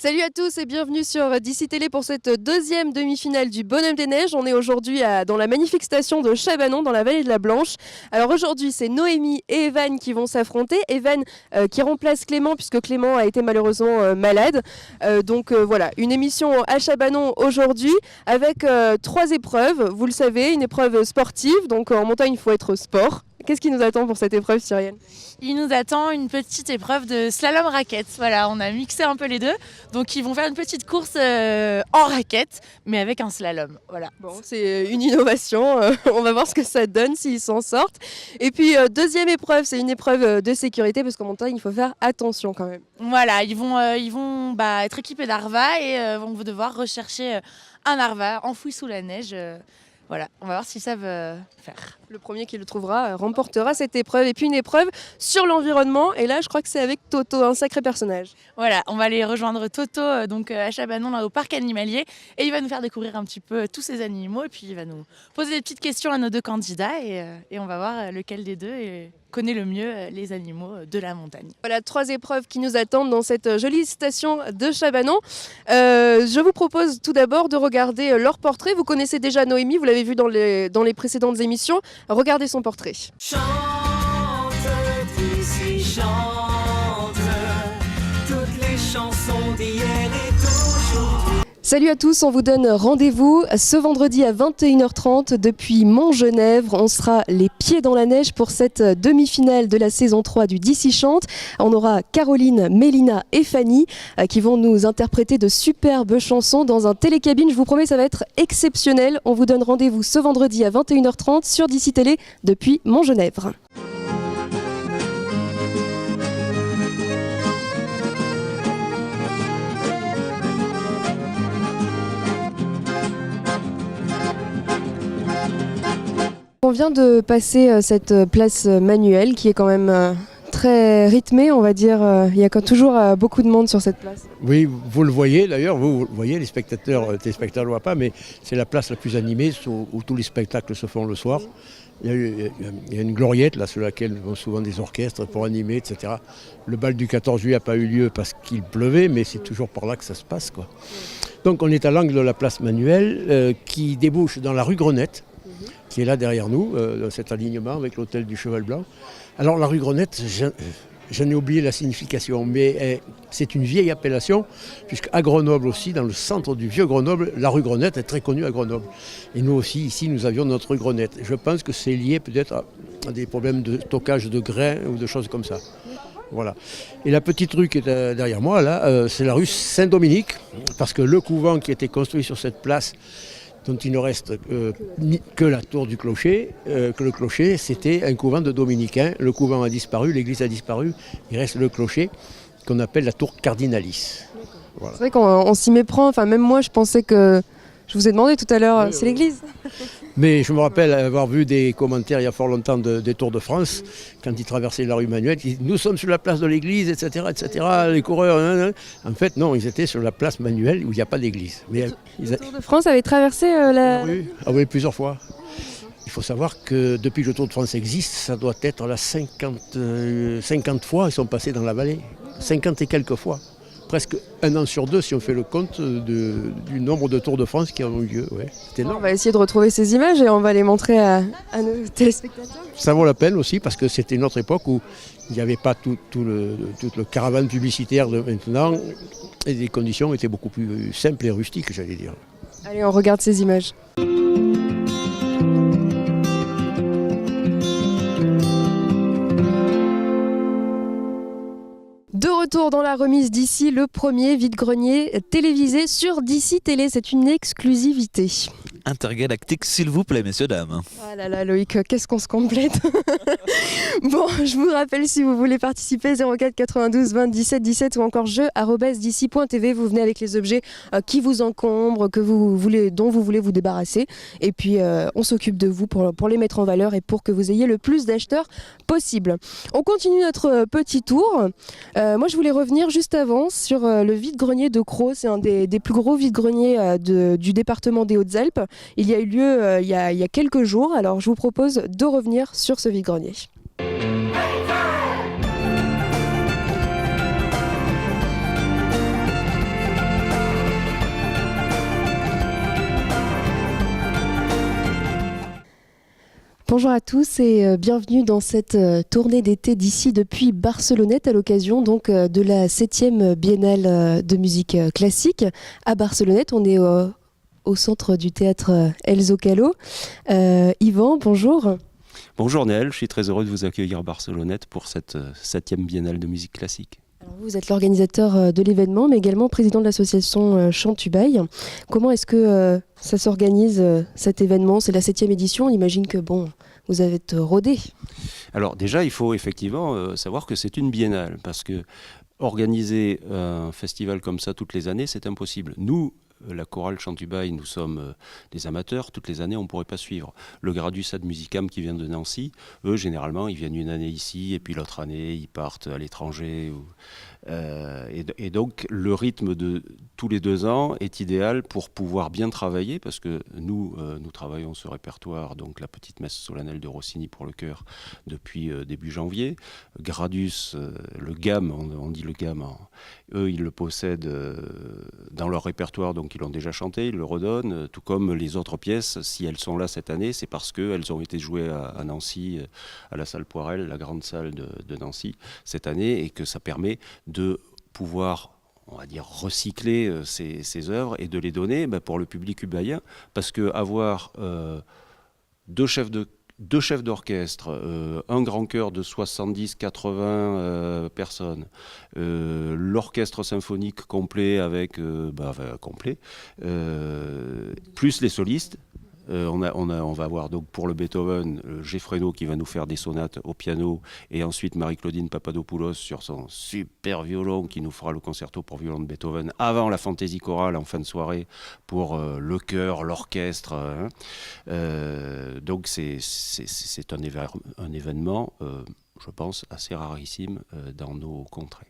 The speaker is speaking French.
Salut à tous et bienvenue sur DC Télé pour cette deuxième demi-finale du Bonhomme des Neiges. On est aujourd'hui dans la magnifique station de Chabanon dans la vallée de la Blanche. Alors aujourd'hui c'est Noémie et Evan qui vont s'affronter. Evan qui remplace Clément puisque Clément a été malheureusement malade. Voilà, une émission à Chabanon aujourd'hui avec 3 épreuves. Vous le savez, une épreuve sportive, donc en montagne il faut être sport. Qu'est-ce qui nous attend pour cette épreuve, Cyrienne ? Il nous attend une petite épreuve de slalom raquette. Voilà, on a mixé un peu les deux. Donc ils vont faire une petite course en raquette, mais avec un slalom. Voilà. Bon, c'est une innovation. On va voir ce que ça donne s'ils s'en sortent. Et puis deuxième épreuve, c'est une épreuve de sécurité parce qu'en montagne, il faut faire attention quand même. Voilà, ils vont être équipés d'Arva et vont devoir rechercher un Arva enfoui sous la neige. Voilà, on va voir s'ils savent faire. Le premier qui le trouvera remportera cette épreuve. Et puis une épreuve sur l'environnement. Et là, je crois que c'est avec Toto, un sacré personnage. Voilà, on va aller rejoindre Toto à Chabanon, là, au parc animalier. Et il va nous faire découvrir un petit peu tous ces animaux. Et puis il va nous poser des petites questions à nos deux candidats. Et on va voir lequel des deux connaît le mieux les animaux de la montagne. Voilà, 3 épreuves qui nous attendent dans cette jolie station de Chabanon. Je vous propose tout d'abord de regarder leur portrait. Vous connaissez déjà Noémie, vous l'avez vu dans les précédentes émissions. Regardez son portrait. Chante, d'ici chante, toutes les chansons d'hier et d'aujourd'hui. Salut à tous, on vous donne rendez-vous ce vendredi à 21h30 depuis Montgenèvre. On sera les pieds dans la neige pour cette demi-finale de la saison 3 du DC Chante. On aura Caroline, Mélina et Fanny qui vont nous interpréter de superbes chansons dans un télécabine. Je vous promets, ça va être exceptionnel. On vous donne rendez-vous ce vendredi à 21h30 sur DC Télé depuis Montgenèvre. On vient de passer cette place Manuel qui est quand même très rythmée, on va dire. Il y a toujours beaucoup de monde sur cette place. Oui, vous le voyez d'ailleurs, vous le voyez, les téléspectateurs ne le voient pas, mais c'est la place la plus animée où tous les spectacles se font le soir. Il y a une gloriette là, sur laquelle vont souvent des orchestres pour animer, etc. Le bal du 14 juillet n'a pas eu lieu parce qu'il pleuvait, mais c'est toujours par là que ça se passe, quoi. Donc on est à l'angle de la place Manuel qui débouche dans la rue Grenette, qui est là derrière nous, dans cet alignement avec l'hôtel du Cheval Blanc. Alors la rue Grenette, j'en ai oublié la signification, mais c'est une vieille appellation, puisqu'à Grenoble aussi, dans le centre du vieux Grenoble, la rue Grenette est très connue à Grenoble. Et nous aussi, ici, nous avions notre rue Grenette. Je pense que c'est lié peut-être à des problèmes de stockage de grains ou de choses comme ça. Voilà. Et la petite rue qui est derrière moi, là, c'est la rue Saint-Dominique, parce que le couvent qui a été construit sur cette place, dont il ne reste que la tour du clocher, que le clocher c'était un couvent de dominicains. Le couvent a disparu, l'église a disparu, il reste le clocher qu'on appelle la tour Cardinalis. Voilà. C'est vrai qu'on s'y méprend, enfin même moi je pensais que... Je vous ai demandé tout à l'heure, c'est l'église. Mais je me rappelle avoir vu des commentaires il y a fort longtemps des Tours de France, quand ils traversaient la rue Manuel, ils disaient, nous sommes sur la place de l'église, etc., etc., les coureurs. En fait, non, ils étaient sur la place Manuel où il n'y a pas d'église. Mais le Tour de France avait traversé la rue. Ah oui, plusieurs fois. Il faut savoir que depuis que le Tour de France existe, ça doit être la 50 fois ils sont passés dans la vallée. 50 et quelques fois. Presque 1 an sur 2 si on fait le compte du nombre de Tours de France qui ont eu lieu. Ouais. C'est énorme. On va essayer de retrouver ces images et on va les montrer à nos téléspectateurs. Ça vaut la peine aussi parce que c'était une autre époque où il n'y avait pas tout le caravane publicitaire de maintenant et les conditions étaient beaucoup plus simples et rustiques, j'allais dire. Allez, on regarde ces images. De retour dans la remise d'ici, le premier vide-grenier télévisé sur DC Télé. C'est une exclusivité. Intergalactique, s'il vous plaît, messieurs, dames. Ah là là, Loïc, qu'est-ce qu'on se complète. Bon, je vous rappelle, si vous voulez participer, 04 92 20 17 17 ou encore jeu@dici.tv. Vous venez avec les objets qui vous encombrent, dont vous voulez vous débarrasser. Et puis, on s'occupe de vous pour les mettre en valeur et pour que vous ayez le plus d'acheteurs possible. On continue notre petit tour. Moi, je voulais revenir juste avant sur le vide-grenier de Crau. C'est un des plus gros vide-greniers du département des Hautes-Alpes. Il y a eu lieu il y a quelques jours. Alors, je vous propose de revenir sur ce vide-grenier. Bonjour à tous et bienvenue dans cette tournée d'été d'ici depuis Barcelonnette à l'occasion donc de la 7e Biennale de musique classique à Barcelonnette. On est au centre du théâtre El Zocalo. Yvan, bonjour. Bonjour Néel, je suis très heureux de vous accueillir à Barcelonnette pour cette 7e Biennale de musique classique. Alors, vous êtes l'organisateur de l'événement, mais également président de l'association Chant-Tubail. Comment est-ce que ça s'organise cet événement? C'est la 7e édition, on imagine que vous avez rodé. Alors déjà, il faut effectivement savoir que c'est une biennale, parce que organiser un festival comme ça toutes les années, c'est impossible. Nous, la chorale Chant-Tubail, nous sommes des amateurs. Toutes les années, on ne pourrait pas suivre. Le Gradus ad Musicam qui vient de Nancy, eux, généralement, ils viennent une année ici et puis l'autre année, ils partent à l'étranger. Et donc, le rythme de tous les 2 ans est idéal pour pouvoir bien travailler, parce que nous travaillons ce répertoire, donc la petite messe solennelle de Rossini pour le chœur, depuis début janvier. Gradus, le GAM, on dit le GAM, eux, ils le possèdent dans leur répertoire, donc ils l'ont déjà chanté, ils le redonnent, tout comme les autres pièces. Si elles sont là cette année, c'est parce qu'elles ont été jouées à Nancy, à la salle Poirel, la grande salle de Nancy, cette année, et que ça permet de pouvoir, on va dire, recycler ces œuvres et de les donner pour le public cubaïen, parce qu'avoir deux chefs d'orchestre, un grand chœur de 70-80 personnes, l'orchestre symphonique complet complet, plus les solistes. On va avoir donc pour le Beethoven, Gefreno qui va nous faire des sonates au piano, et ensuite Marie-Claudine Papadopoulos sur son super violon qui nous fera le concerto pour violon de Beethoven avant la fantaisie chorale en fin de soirée pour le chœur, l'orchestre. Donc c'est un événement, je pense, assez rarissime dans nos contrées.